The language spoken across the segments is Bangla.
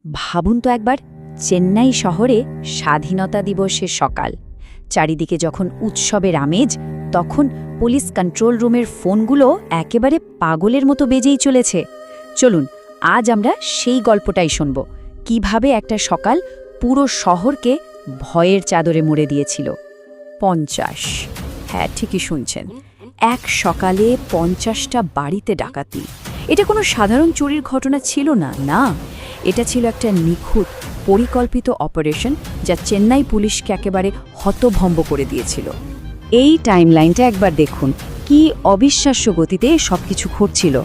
ভাবুন তো একবার, চেন্নাই শহরে স্বাধীনতা দিবসের সকাল, চারিদিকে যখন উৎসবের আমেজ, তখন পুলিশ কন্ট্রোল রুমের ফোনগুলো একেবারে পাগলের মতো বেজেই চলেছে। চলুন আজ আমরা সেই গল্পটাই শুনব, কিভাবে একটা সকাল পুরো শহরকে ভয়ের চাদরে মুড়ে দিয়েছিল। 50, হ্যাঁ ঠিকই শুনছেন, এক সকালে 50টা বাড়িতে ডাকাতি। এটা কোনো সাধারণ চুরির ঘটনা ছিল না, না, এটা ছিল একটা নিখুঁত পরিকল্পিত অপারেশন, যা চেন্নাই পুলিশকে একেবারে হতভম্ব করে দিয়েছিল। এই টাইমলাইনটা একবার দেখুন, কি অবিশ্বাস্য গতিতে সবকিছু ঘটছিল।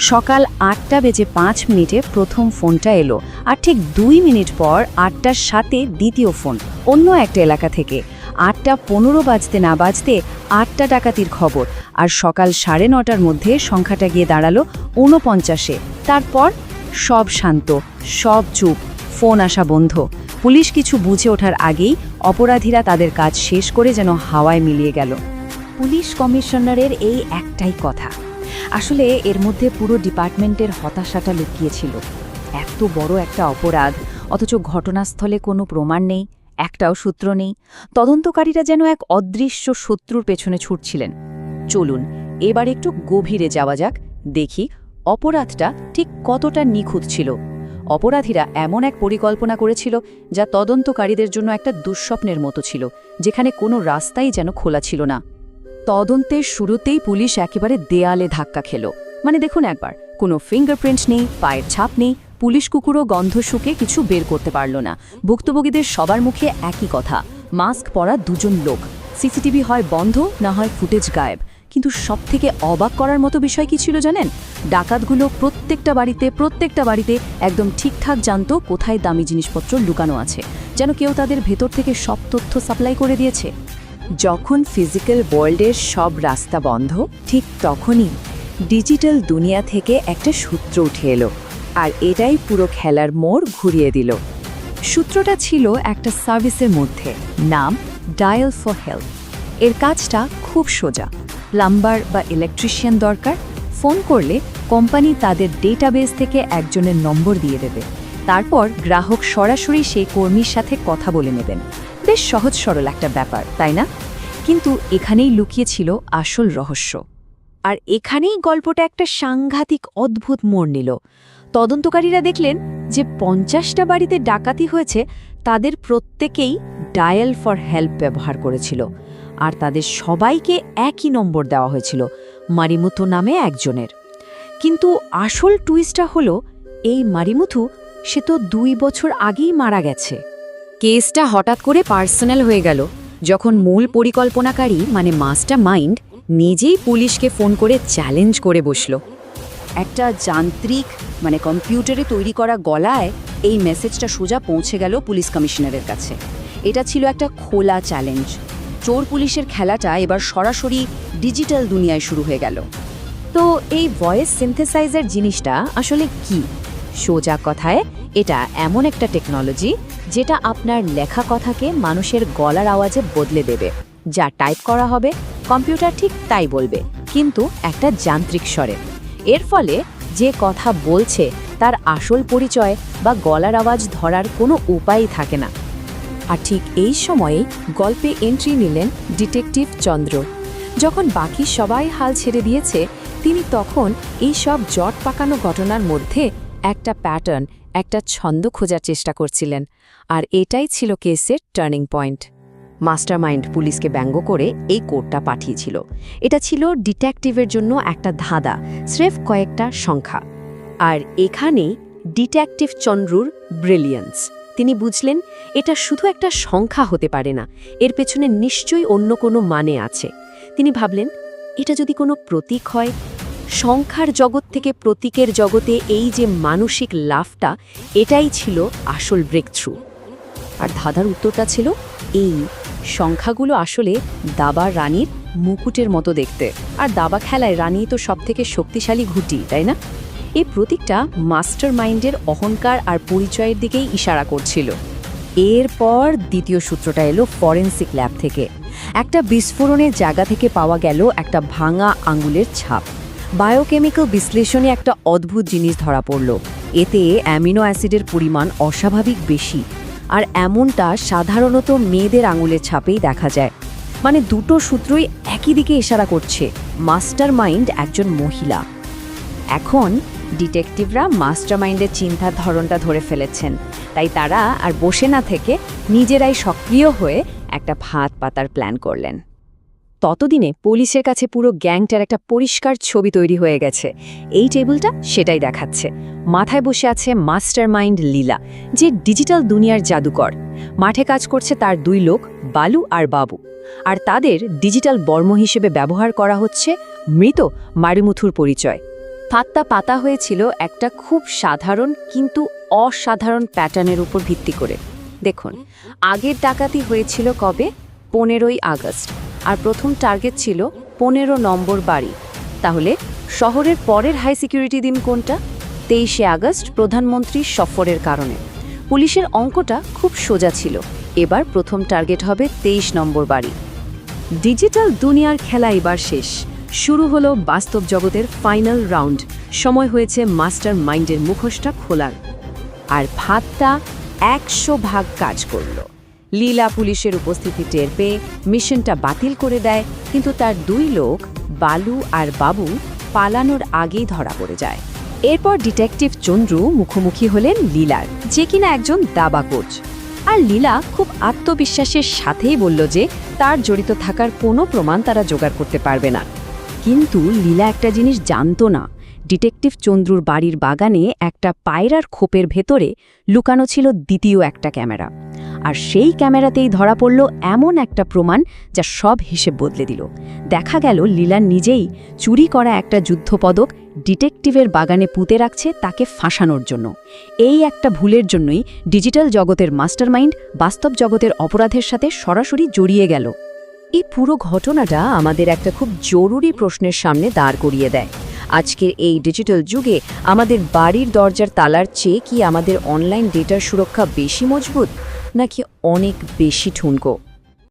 সকাল 8:05 প্রথম ফোনটা এলো, আর ঠিক 2 মিনিট পর 8টার সাথে দ্বিতীয় ফোন অন্য একটা এলাকা থেকে। 8:15 বাজতে না বাজতে 8টা ডাকাতির খবর, আর সকাল 9:30টার মধ্যে সংখ্যাটা গিয়ে দাঁড়ালো 49-এ। তারপর সব শান্ত, সব চুপ, ফোন আসা বন্ধ। পুলিশ কিছু বুঝে ওঠার আগেই অপরাধীরা তাদের কাজ শেষ করে যেন হাওয়ায় মিলিয়ে গেল। পুলিশ কমিশনারের এই একটাই কথা, আসলে এর মধ্যে পুরো ডিপার্টমেন্টের হতাশাটা লুকিয়েছিল। এত বড় একটা অপরাধ, অথচ ঘটনাস্থলে কোনো প্রমাণ নেই, একটাও সূত্র নেই। তদন্তকারীরা যেন এক অদৃশ্য শত্রুর পেছনে ছুটছিলেন। চলুন এবার একটু গভীরে যাওয়া যাক, দেখি অপরাধটা ঠিক কতটা নিখুঁত ছিল। অপরাধীরা এমন এক পরিকল্পনা করেছিল যা তদন্তকারীদের জন্য একটা দুঃস্বপ্নের মতো ছিল, যেখানে কোনো রাস্তাই যেন খোলা ছিল না। তদন্তের শুরুতেই পুলিশ একেবারে দেয়ালে ধাক্কা খেল। মানে দেখুন একবার, কোনো ফিঙ্গারপ্রিন্ট নেই, পায়ের ছাপ নেই, পুলিশ কুকুরও গন্ধ শুকে কিছু বের করতে পারল না। ভুক্তভোগীদের সবার মুখে একই কথা, মাস্ক পরা দুজন লোক। সিসিটিভি হয় বন্ধ, না হয় ফুটেজ গায়েব। কিন্তু সবথেকে অবাক করার মতো বিষয় কি ছিল জানেন? ডাকাতগুলো প্রত্যেকটা বাড়িতে একদম ঠিকঠাক জানতো কোথায় দামি জিনিসপত্র লুকানো আছে, যেন কেউ তাদের ভেতর থেকে সব তথ্য সাপ্লাই করে দিয়েছে। যখন ফিজিক্যাল ওয়ার্ল্ডের সব রাস্তা বন্ধ, ঠিক তখনই ডিজিটাল দুনিয়া থেকে একটা সূত্র উঠে এলো, আর এটাই পুরো খেলার মোড় ঘুরিয়ে দিল। সূত্রটা ছিল একটা সার্ভিসের মধ্যে, নাম ডায়াল ফর হেল্প। এর কাজটা খুব সোজা। প্লাম্বার বা ইলেকট্রিশিয়ান দরকার, ফোন করলে কোম্পানি তাদের ডেটাবেস থেকে একজনের নম্বর দিয়ে দেবে। তারপর গ্রাহক সরাসরি সেই কর্মীর সাথে কথা বলে নেবেন। বেশ সহজ সরল একটা ব্যাপার, তাই না? কিন্তু এখানেই লুকিয়েছিল আসল রহস্য। আর এখানেই গল্পটা একটা সাংঘাতিক অদ্ভুত মোড় নিল। তদন্তকারীরা দেখলেন যে 50টা বাড়িতে ডাকাতি হয়েছে, তাদের প্রত্যেকেই ডায়াল ফর হেল্প ব্যবহার করেছিল, আর তাদের সবাইকে একই নম্বর দেওয়া হয়েছিল, মারিমুথু নামে একজনের। কিন্তু আসল টুইস্টটা হলো, এই মারিমুথু, সে তো 2 বছর আগেই মারা গেছে। কেসটা হঠাৎ করে পার্সোনাল হয়ে গেল যখন মূল পরিকল্পনাকারী মানে মাস্টার মাইন্ড নিজেই পুলিশকে ফোন করে চ্যালেঞ্জ করে বসল। একটা যান্ত্রিক মানে কম্পিউটারে তৈরি করা গলায় এই মেসেজটা সোজা পৌঁছে গেল পুলিশ কমিশনারের কাছে। এটা ছিল একটা খোলা চ্যালেঞ্জ। চোর পুলিশের খেলাটা এবার সরাসরি ডিজিটাল দুনিয়ায় শুরু হয়ে গেল। তো এই ভয়েস সিনথেসাইজার জিনিসটা আসলে কি? সোজা কথায়, এটা এমন একটা টেকনোলজি যেটা আপনার লেখা কথাকে মানুষের গলার আওয়াজে বদলে দেবে। যা টাইপ করা হবে, কম্পিউটার ঠিক তাই বলবে, কিন্তু একটা যান্ত্রিক স্বরে। এর ফলে যে কথা বলছে তার আসল পরিচয় বা গলার আওয়াজ ধরার কোনো উপায়ই থাকে না। আর ঠিক এই সময়ে গল্পে এন্ট্রি নিলেন ডিটেকটিভ চন্দ্র। যখন বাকি সবাই হাল ছেড়ে দিয়েছে, তিনি তখন এই সব জট পাকানো ঘটনার মধ্যে একটা প্যাটার্ন, একটা ছন্দ খোঁজার চেষ্টা করছিলেন। আর এটাই ছিল কেসের টার্নিং পয়েন্ট। মাস্টারমাইন্ড পুলিশকে ব্যঙ্গ করে এই কোডটা পাঠিয়েছিল। এটা ছিল ডিটেকটিভের জন্য একটা ধাঁধা, স্রেফ কয়েকটা সংখ্যা। আর এখানেই ডিটেকটিভ চন্দ্রুর ব্রিলিয়েন্স। তিনি বুঝলেন এটা শুধু একটা সংখ্যা হতে পারে না, এর পেছনে নিশ্চয়ই অন্য কোনো মানে আছে। তিনি ভাবলেন, এটা যদি কোনো প্রতীক হয়, সংখ্যার জগৎ থেকে প্রতীকের জগতে এই যে মানসিক লাফটা, এটাই ছিল আসল ব্রেক থ্রু। আর ধাঁধার উত্তরটা ছিল এই, সংখ্যাগুলো আসলে দাবা রানীর মুকুটের মতো দেখতে। আর দাবা খেলায় রানী তো সবথেকে শক্তিশালী ঘুঁটি, তাই না? এই প্রতীকটা মাস্টার মাইন্ডের অহংকার আর পরিচয়ের দিকেই ইশারা করছিল। এরপর দ্বিতীয় সূত্রটা এলো ফরেনসিক ল্যাব থেকে। একটা বিস্ফোরণের জায়গা থেকে পাওয়া গেল একটা ভাঙা আঙুলের ছাপ। বায়োকেমিক্যাল বিশ্লেষণে একটা অদ্ভুত জিনিস ধরা পড়ল। এতে অ্যামিনো অ্যাসিডের পরিমাণ অস্বাভাবিক বেশি, আর এমনটা সাধারণত মেয়েদের আঙুলের ছাপেই দেখা যায়। মানে দুটো সূত্রই একই দিকে ইশারা করছে, মাস্টার মাইন্ড একজন মহিলা। এখন ডিটেকটিভরা মাস্টারমাইন্ডের চিন্তার ধরনটা ধরে ফেলেছেন, তাই তারা আর বসে না থেকে নিজেরাই সক্রিয় হয়ে একটা ফাঁদ পাতার প্ল্যান করলেন। ততদিনে পুলিশের কাছে পুরো গ্যাংটার একটা পরিষ্কার ছবি তৈরি হয়ে গেছে। এই টেবিলটা সেটাই দেখাচ্ছে। মাথায় বসে আছে মাস্টারমাইন্ড লীলা, যে ডিজিটাল দুনিয়ার জাদুকর। মাঠে কাজ করছে তার দুই লোক, বালু আর বাবু, আর তাদের ডিজিটাল বর্ম হিসেবে ব্যবহার করা হচ্ছে মৃত মারিমুথুর পরিচয়। ফাঁদটা পাতা হয়েছিল একটা খুব সাধারণ কিন্তু অসাধারণ প্যাটার্নের উপর ভিত্তি করে। দেখুন, আগের ডাকাতি হয়েছিল কবে? 15ই আগস্ট, আর প্রথম টার্গেট ছিল 15 নম্বর বাড়ি। তাহলে শহরের পরের হাই সিকিউরিটি দিন কোনটা? 23শে আগস্ট, প্রধানমন্ত্রীর সফরের কারণে। পুলিশের অঙ্কটা খুব সোজা ছিল, এবার প্রথম টার্গেট হবে 23 নম্বর বাড়ি। ডিজিটাল দুনিয়ার খেলা এবার শেষ। শুরু হলো বাস্তব জগতের ফাইনাল রাউন্ড। সময় হয়েছে মাস্টার মাইন্ডের মুখোশটা খোলার। আর ফাঁদটা 100 ভাগ কাজ করল। লীলা পুলিশের উপস্থিতি টের পেয়ে মিশনটা বাতিল করে দেয়, কিন্তু তার দুই লোক, বালু আর বাবু, পালানোর আগেই ধরা পড়ে যায়। এরপর ডিটেকটিভ চন্দ্রু মুখোমুখি হলেন লীলার, যে কিনা একজন দাবা কোচ। আর লীলা খুব আত্মবিশ্বাসের সাথেই বলল যে তার জড়িত থাকার কোনো প্রমাণ তারা জোগাড় করতে পারবে না। কিন্তু লীলা একটা জিনিস জানতো না, ডিটেকটিভ চন্দ্রুর বাড়ির বাগানে একটা পায়রার খোপের ভেতরে লুকানো ছিল দ্বিতীয় একটা ক্যামেরা। আর সেই ক্যামেরাতেই ধরা পড়ল এমন একটা প্রমাণ যা সব হিসেব বদলে দিল। দেখা গেল লীলা নিজেই চুরি করা একটা যুদ্ধপদক ডিটেকটিভের বাগানে পুঁতে রাখছে তাকে ফাঁসানোর জন্য। এই একটা ভুলের জন্যই ডিজিটাল জগতের মাস্টারমাইন্ড বাস্তব জগতের অপরাধের সাথে সরাসরি জড়িয়ে গেল। এই পুরো ঘটনাটা আমাদের একটা খুব জরুরি প্রশ্নের সামনে দাঁড় করিয়ে দেয়। আজকের এই ডিজিটাল যুগে আমাদের বাড়ির দরজার তালার চেয়ে কি আমাদের অনলাইন ডেটার সুরক্ষা বেশি মজবুত, নাকি অনেক বেশি ঠুনকো?